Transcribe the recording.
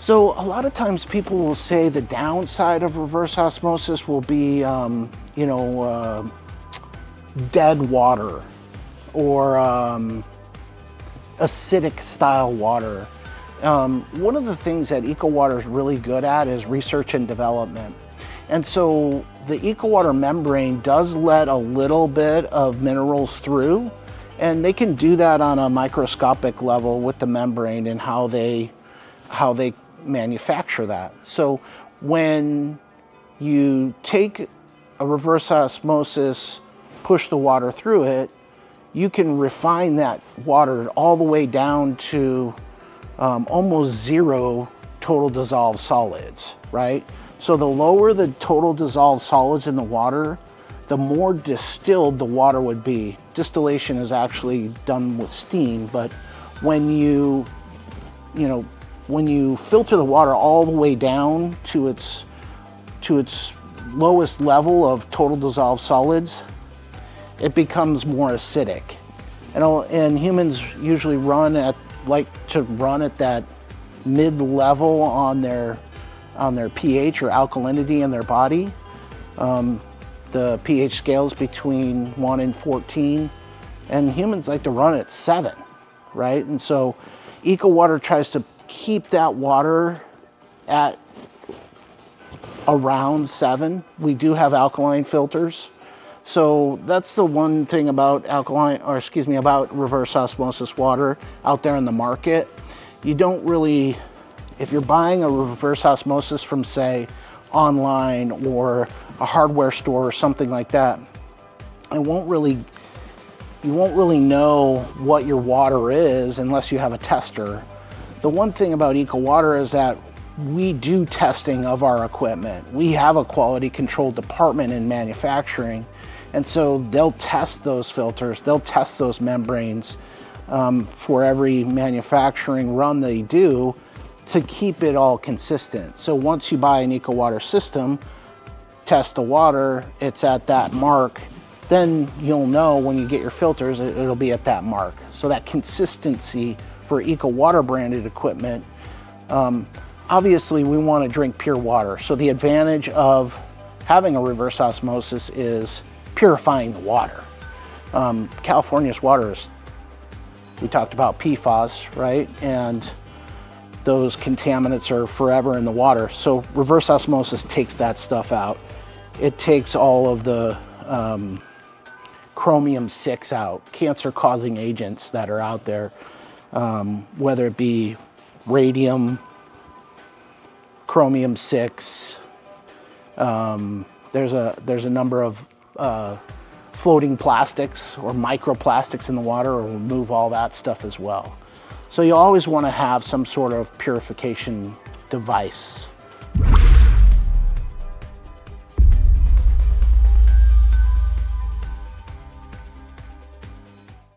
So a lot of times people will say the downside of reverse osmosis will be, dead water or acidic style water. One of the things that EcoWater is really good at is research and development. And so the EcoWater membrane does let a little bit of minerals through, and they can do that on a microscopic level with the membrane and how they manufacture that. So when you take a reverse osmosis, push the water through it, you can refine that water all the way down to almost zero total dissolved solids, right? So the lower the total dissolved solids in the water, the more distilled the water would be. Distillation is actually done with steam, but when you filter the water all the way down to its lowest level of total dissolved solids, it becomes more acidic. And humans usually like to run at that mid-level on their pH or alkalinity in their body. The pH scales between 1 and 14, and humans like to run at 7, right? And so EcoWater tries to keep that water at around 7. We do have alkaline filters. So that's the one thing about about reverse osmosis water out there in the market. You don't really, if you're buying a reverse osmosis from, say, online or a hardware store or something like that, you won't really know what your water is unless you have a tester. The one thing about EcoWater is that we do testing of our equipment. We have a quality control department in manufacturing, and so they'll test those filters, they'll test those membranes for every manufacturing run they do to keep it all consistent. So once you buy an EcoWater system, test the water, it's at that mark, then you'll know when you get your filters, it'll be at that mark. So that consistency for EcoWater branded equipment, obviously we want to drink pure water. So the advantage of having a reverse osmosis is purifying the water. California's water is, we talked about PFAS, right? And those contaminants are forever in the water. So reverse osmosis takes that stuff out. It takes all of the chromium 6 out, cancer-causing agents that are out there, whether it be radium, chromium 6. There's a number of floating plastics or microplastics in the water, or remove all that stuff as well. So you always want to have some sort of purification device.